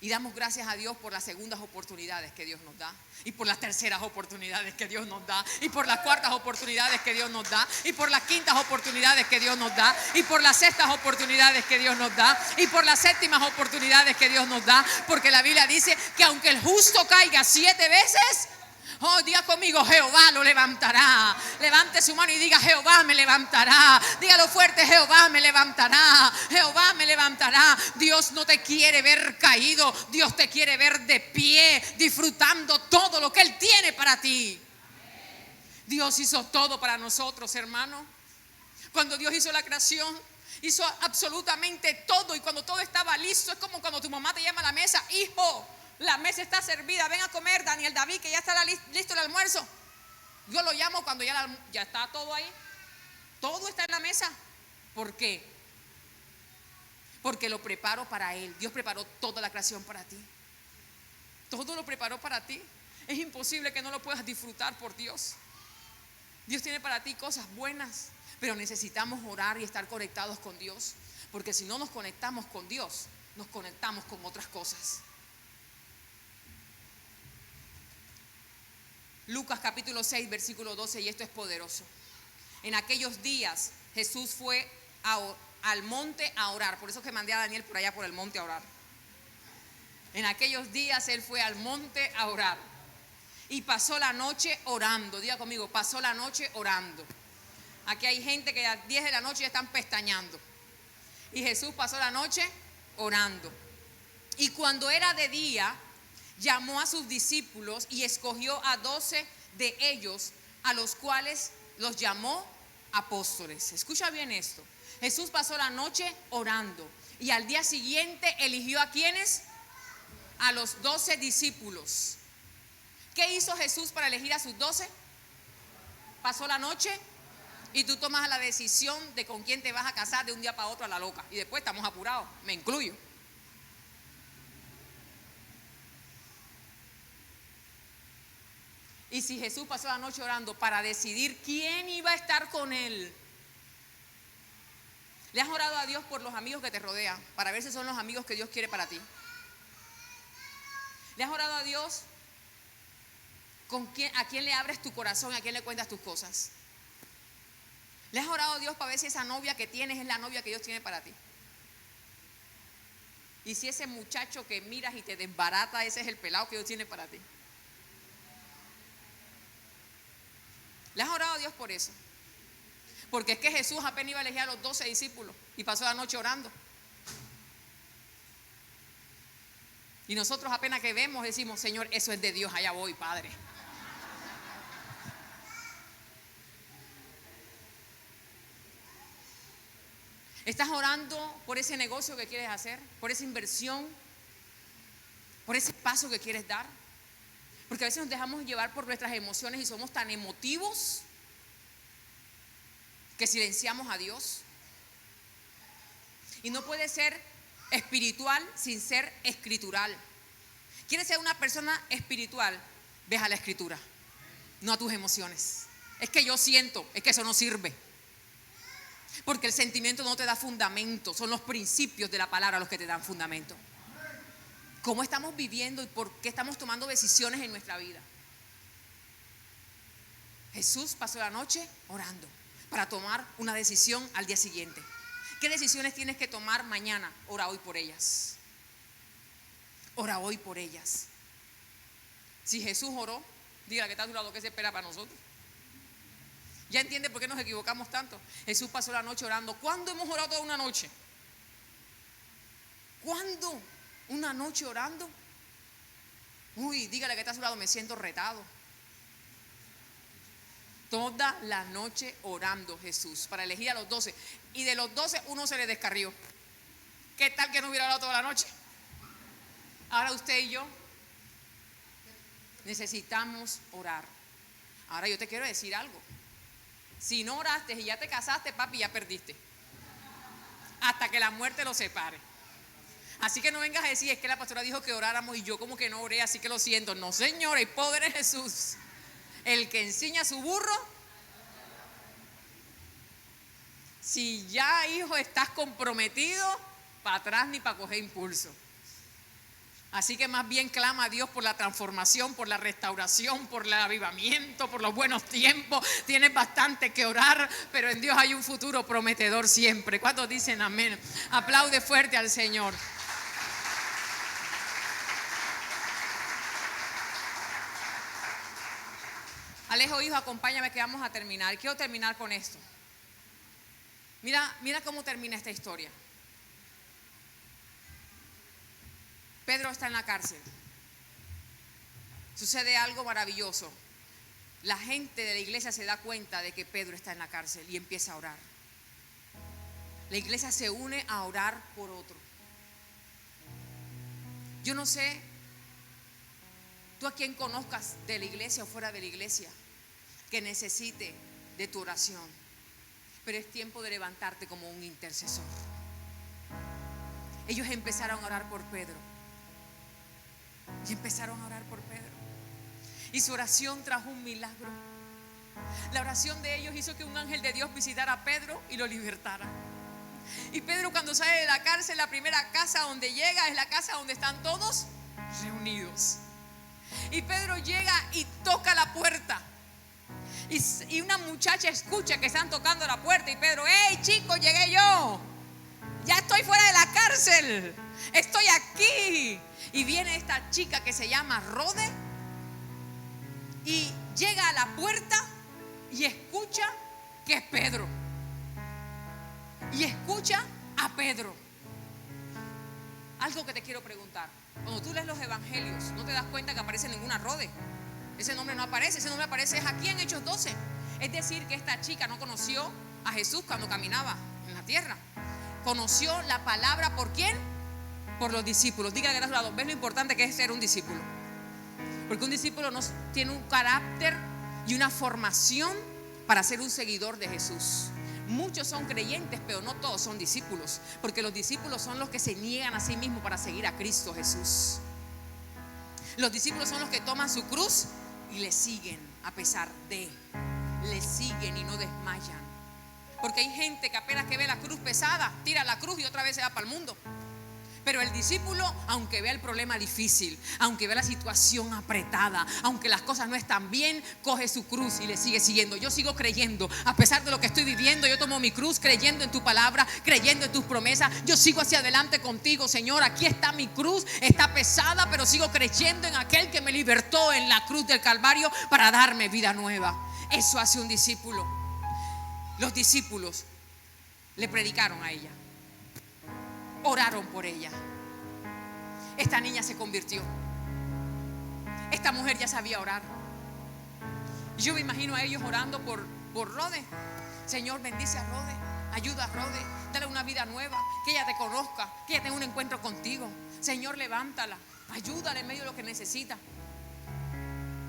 Y damos gracias a Dios por las segundas oportunidades que Dios nos da, y por las terceras oportunidades que Dios nos da, y por las cuartas oportunidades que Dios nos da, y por las quintas oportunidades que Dios nos da, y por las sextas oportunidades que Dios nos da, y por las séptimas oportunidades que Dios nos da. Porque la Biblia dice que aunque el justo caiga 7 veces, oh, diga conmigo, Jehová lo levantará. Levante su mano y diga, Jehová me levantará. Dígalo fuerte, Jehová me levantará. Jehová me levantará. Dios no te quiere ver caído, Dios te quiere ver de pie, disfrutando todo lo que Él tiene para ti. Dios hizo todo para nosotros, hermano. Cuando Dios hizo la creación, hizo absolutamente todo. Y cuando todo estaba listo, es como cuando tu mamá te llama a la mesa, hijo, la mesa está servida, ven a comer, Daniel, David, que ya está listo el almuerzo. Yo lo llamo cuando ya está todo ahí. Todo está en la mesa. ¿Por qué? Porque lo preparo para Él. Dios preparó toda la creación para ti. Todo lo preparó para ti. Es imposible que no lo puedas disfrutar por Dios. Dios tiene para ti cosas buenas, pero necesitamos orar y estar conectados con Dios. Porque si no nos conectamos con Dios, nos conectamos con otras cosas. Lucas capítulo 6, versículo 12, y esto es poderoso. En aquellos días Jesús fue al monte a orar. Por eso que mandé a Daniel por allá por el monte a orar. En aquellos días Él fue al monte a orar. Y pasó la noche orando. Diga conmigo, pasó la noche orando. Aquí hay gente que a las 10 de la noche ya están pestañando. Y Jesús pasó la noche orando. Y cuando era de día, llamó a sus discípulos y escogió a 12 de ellos, a los cuales los llamó apóstoles. Escucha bien esto. Jesús pasó la noche orando y al día siguiente eligió ¿a quiénes? A los 12 discípulos. ¿Qué hizo Jesús para elegir a sus 12? Pasó la noche y tú tomas la decisión de con quién te vas a casar de un día para otro a la loca. Y después estamos apurados, me incluyo. Y si Jesús pasó la noche orando para decidir quién iba a estar con Él, ¿le has orado a Dios por los amigos que te rodean para ver si son los amigos que Dios quiere para ti? ¿Le has orado a Dios a quién le abres tu corazón, a quién le cuentas tus cosas? ¿Le has orado a Dios para ver si esa novia que tienes es la novia que Dios tiene para ti? Y si ese muchacho que miras y te desbarata, ese es el pelado que Dios tiene para ti. ¿Le has orado a Dios por eso? Porque es que Jesús apenas iba a elegir a los 12 discípulos y pasó la noche orando. Y nosotros apenas que vemos decimos, Señor, eso es de Dios, allá voy, Padre. ¿Estás orando por ese negocio que quieres hacer? ¿Por esa inversión? ¿Por ese paso que quieres dar? Porque a veces nos dejamos llevar por nuestras emociones y somos tan emotivos que silenciamos a Dios. Y no puede ser espiritual sin ser escritural. ¿Quieres ser una persona espiritual? Ve a la escritura, no a tus emociones. Es que yo siento, es que eso no sirve. Porque el sentimiento no te da fundamento, son los principios de la palabra los que te dan fundamento. ¿Cómo estamos viviendo y por qué estamos tomando decisiones en nuestra vida? Jesús pasó la noche orando para tomar una decisión al día siguiente. ¿Qué decisiones tienes que tomar mañana? Ora hoy por ellas. Ora hoy por ellas. Si Jesús oró, diga que está a tu lado, ¿qué se espera para nosotros? ¿Ya entiende por qué nos equivocamos tanto? Jesús pasó la noche orando. ¿Cuándo hemos orado toda una noche? ¿Cuándo? ¿Una noche orando? Uy, dígale que está a su lado, me siento retado. Toda la noche orando Jesús para elegir a los 12. Y de los 12 uno se le descarrió. ¿Qué tal que no hubiera orado toda la noche? Ahora usted y yo necesitamos orar. Ahora yo te quiero decir algo. Si no oraste y ya te casaste, papi, ya perdiste. Hasta que la muerte los separe. Así que no vengas a decir, es que la pastora dijo que oráramos y yo como que no oré, así que lo siento. No, Señor, el poder es Jesús. El que enseña a su burro. Si ya, hijo, estás comprometido, para atrás ni para coger impulso. Así que más bien clama a Dios por la transformación, por la restauración, por el avivamiento, por los buenos tiempos. Tienes bastante que orar, pero en Dios hay un futuro prometedor siempre. ¿Cuántos dicen amén? Aplaude fuerte al Señor. Alejo, hijo, acompáñame que vamos a terminar. Quiero terminar con esto. Mira cómo termina esta historia. Pedro está en la cárcel. Sucede algo maravilloso. La gente de la iglesia se da cuenta de que Pedro está en la cárcel y empieza a orar. La iglesia se une a orar por otro. Yo no sé tú a quien conozcas de la iglesia o fuera de la iglesia que necesite de tu oración, pero es tiempo de levantarte como un intercesor. Ellos empezaron a orar por Pedro. Y empezaron a orar por Pedro. Y su oración trajo un milagro. La oración de ellos hizo que un ángel de Dios visitara a Pedro y lo libertara. Y Pedro, cuando sale de la cárcel, la primera casa donde llega es la casa donde están todos reunidos. Y Pedro llega y toca la puerta. Y una muchacha escucha que están tocando la puerta. Y Pedro, ¡hey, chicos, llegué yo! Ya estoy fuera de la cárcel. Estoy aquí. Y viene esta chica que se llama Rode y llega a la puerta y escucha que es Pedro. Y escucha a Pedro. Algo que te quiero preguntar. Cuando tú lees los evangelios, no te das cuenta que aparece ninguna Rode. Ese nombre no aparece. Ese nombre aparece aquí en Hechos 12. Es decir, que esta chica no conoció a Jesús cuando caminaba en la tierra. Conoció la palabra, ¿por quién? Por los discípulos. Dígale a su lado, ¿ves lo importante que es ser un discípulo? Porque un discípulo tiene un carácter y una formación para ser un seguidor de Jesús. Muchos son creyentes, pero no todos son discípulos, porque los discípulos son los que se niegan a sí mismos para seguir a Cristo Jesús. Los discípulos son los que toman su cruz y le siguen a pesar de, le siguen y no desmayan. Porque hay gente que apenas que ve la cruz pesada, tira la cruz y otra vez se va para el mundo. Pero el discípulo, aunque vea el problema difícil, aunque vea la situación apretada, aunque las cosas no están bien, coge su cruz y le sigue siguiendo. Yo sigo creyendo, a pesar de lo que estoy viviendo, yo tomo mi cruz creyendo en tu palabra, creyendo en tus promesas. Yo sigo hacia adelante contigo, Señor. Aquí está mi cruz, está pesada, pero sigo creyendo en aquel que me libertó en la cruz del Calvario para darme vida nueva. Eso hace un discípulo. Los discípulos le predicaron a ella. Oraron por ella. Esta niña se convirtió. Esta mujer ya sabía orar. Yo me imagino a ellos orando por Rode. Señor, bendice a Rode, ayuda a Rode, dale una vida nueva, que ella te conozca, que ella tenga un encuentro contigo. Señor, levántala, ayúdale en medio de lo que necesita.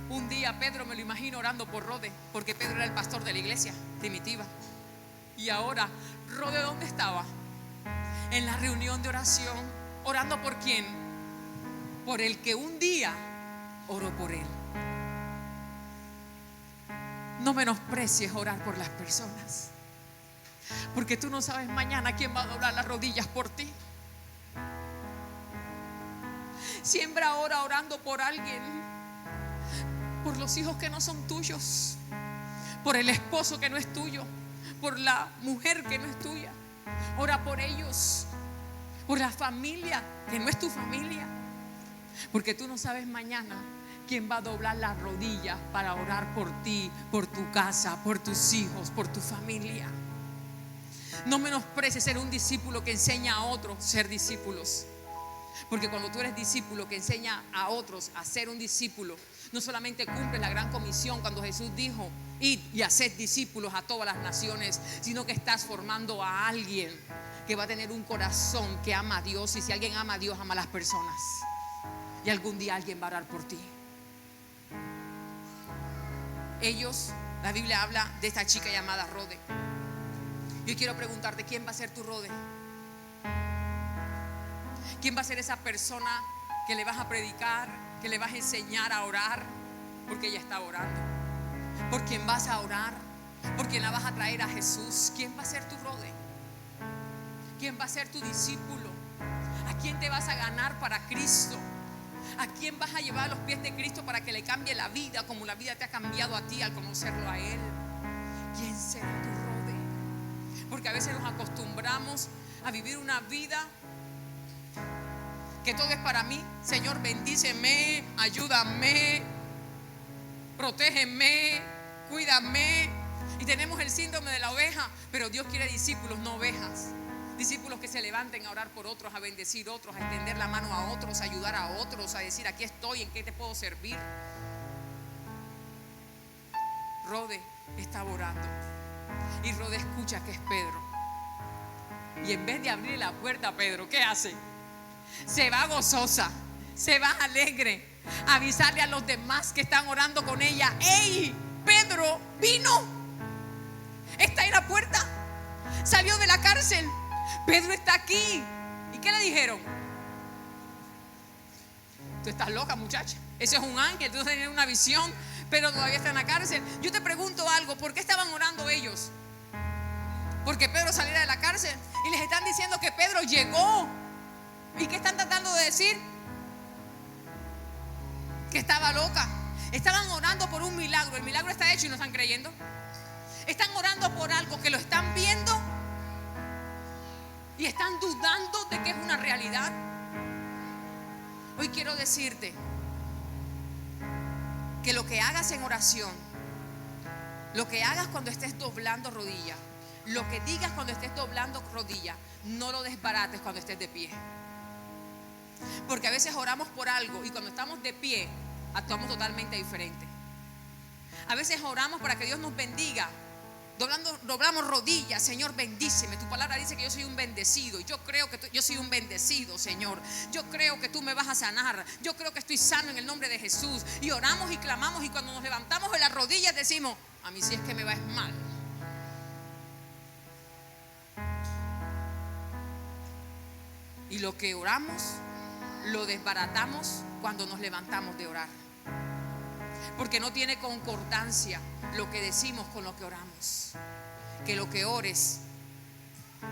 Un día Pedro me lo imagino orando por Rode, porque Pedro era el pastor de la iglesia primitiva. Y ahora, Rode, ¿dónde estaba? En la reunión de oración. ¿Orando por quién? Por el que un día oró por él. No menosprecies orar por las personas, porque tú no sabes mañana quién va a doblar las rodillas por ti. Siembra ahora orando por alguien, por los hijos que no son tuyos, por el esposo que no es tuyo, por la mujer que no es tuya. Ora por ellos, por la familia que no es tu familia, porque tú no sabes mañana quién va a doblar las rodillas para orar por ti, por tu casa, por tus hijos, por tu familia. No menosprecies ser un discípulo que enseña a otros ser discípulos. Porque cuando tú eres discípulo que enseña a otros a ser un discípulo, no solamente cumples la gran comisión cuando Jesús dijo: id y haced discípulos a todas las naciones, sino que estás formando a alguien que va a tener un corazón que ama a Dios. Y si alguien ama a Dios, ama a las personas. Y algún día alguien va a orar por ti. Ellos, la Biblia habla de esta chica llamada Rode. Yo quiero preguntarte: ¿quién va a ser tu Rode? ¿Quién va a ser esa persona que le vas a predicar, que le vas a enseñar a orar? Porque ella está orando. ¿Por quién vas a orar? ¿Por quién la vas a traer a Jesús? ¿Quién va a ser tu Rode? ¿Quién va a ser tu discípulo? ¿A quién te vas a ganar para Cristo? ¿A quién vas a llevar a los pies de Cristo para que le cambie la vida como la vida te ha cambiado a ti al conocerlo a Él? ¿Quién será tu Rode? Porque a veces nos acostumbramos a vivir una vida que todo es para mí. Señor, bendíceme, ayúdame, protégeme, cuídame. Y tenemos el síndrome de la oveja. Pero Dios quiere discípulos, no ovejas. Discípulos que se levanten a orar por otros, a bendecir otros, a extender la mano a otros, a ayudar a otros, a decir: aquí estoy, ¿en qué te puedo servir? Rode estaba orando, y Rode escucha que es Pedro. Y en vez de abrirle la puerta a Pedro, ¿qué hace? Se va gozosa, se va alegre a avisarle a los demás que están orando con ella: ¡hey! Pedro vino, está en la puerta, salió de la cárcel, Pedro está aquí. ¿Y qué le dijeron? Tú estás loca, muchacha, ese es un ángel, tú tienes una visión, pero todavía está en la cárcel. Yo te pregunto algo: ¿por qué estaban orando ellos? Porque Pedro saliera de la cárcel, y les están diciendo que Pedro llegó. ¿Y qué están tratando de decir? Que estaba loca. Estaban orando por un milagro. El milagro está hecho y no están creyendo. Están orando por algo que lo están viendo y están dudando de que es una realidad. Hoy quiero decirte que lo que hagas en oración, lo que hagas cuando estés doblando rodillas, lo que digas cuando estés doblando rodillas, no lo desbarates cuando estés de pie. Porque a veces oramos por algo y cuando estamos de pie actuamos totalmente diferente. A veces oramos para que Dios nos bendiga, doblamos rodillas: Señor, bendíceme. Tu palabra dice que yo soy un bendecido. Yo creo que yo soy un bendecido, Señor. Yo creo que tú me vas a sanar. Yo creo que estoy sano en el nombre de Jesús. Y oramos y clamamos, y cuando nos levantamos de las rodillas decimos: a mí sí es que me va es mal. Y lo que oramos lo desbaratamos cuando nos levantamos de orar, porque no tiene concordancia lo que decimos con lo que oramos. Que lo que ores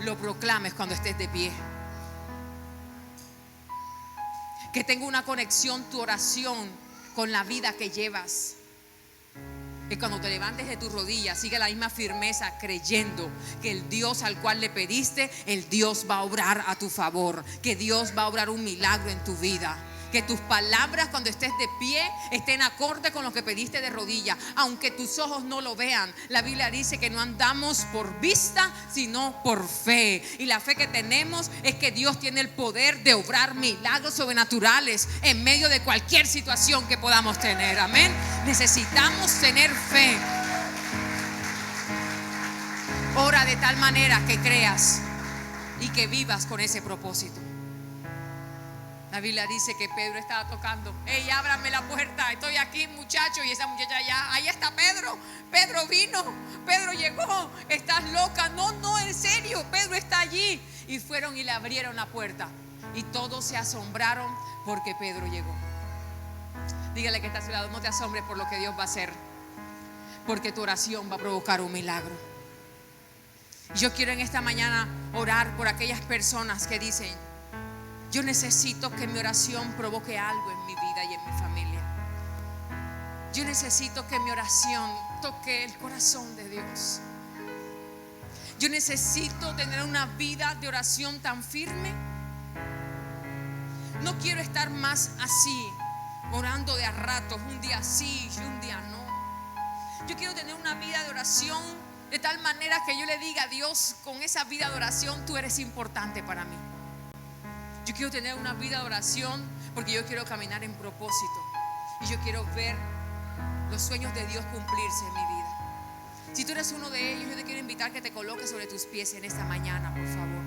lo proclames cuando estés de pie. Que tenga una conexión tu oración con la vida que llevas. Que cuando te levantes de tus rodillas siga la misma firmeza, creyendo que el Dios al cual le pediste, el Dios va a obrar a tu favor, que Dios va a obrar un milagro en tu vida. Que tus palabras cuando estés de pie estén acorde con lo que pediste de rodillas, aunque tus ojos no lo vean. La Biblia dice que no andamos por vista, sino por fe. Y la fe que tenemos es que Dios tiene el poder de obrar milagros sobrenaturales en medio de cualquier situación que podamos tener. Amén. Necesitamos tener fe. Ora de tal manera que creas y que vivas con ese propósito. La Biblia dice que Pedro estaba tocando: hey, ábrame la puerta, estoy aquí, muchacho. Y esa muchacha ya: ahí está Pedro, Pedro vino, Pedro llegó, estás loca. No, en serio, Pedro está allí. Y fueron y le abrieron la puerta, y todos se asombraron porque Pedro llegó. Dígale que está a su lado: no te asombres por lo que Dios va a hacer, porque tu oración va a provocar un milagro. Y yo quiero en esta mañana orar por aquellas personas que dicen: yo necesito que mi oración provoque algo en mi vida y en mi familia. Yo necesito que mi oración toque el corazón de Dios. Yo necesito tener una vida de oración tan firme. No quiero estar más así, orando de a ratos, un día sí y un día no. Yo quiero tener una vida de oración de tal manera que yo le diga a Dios: con esa vida de oración tú eres importante para mí. Yo quiero tener una vida de oración porque yo quiero caminar en propósito. Y yo quiero ver los sueños de Dios cumplirse en mi vida. Si tú eres uno de ellos, yo te quiero invitar que te coloques sobre tus pies en esta mañana, por favor.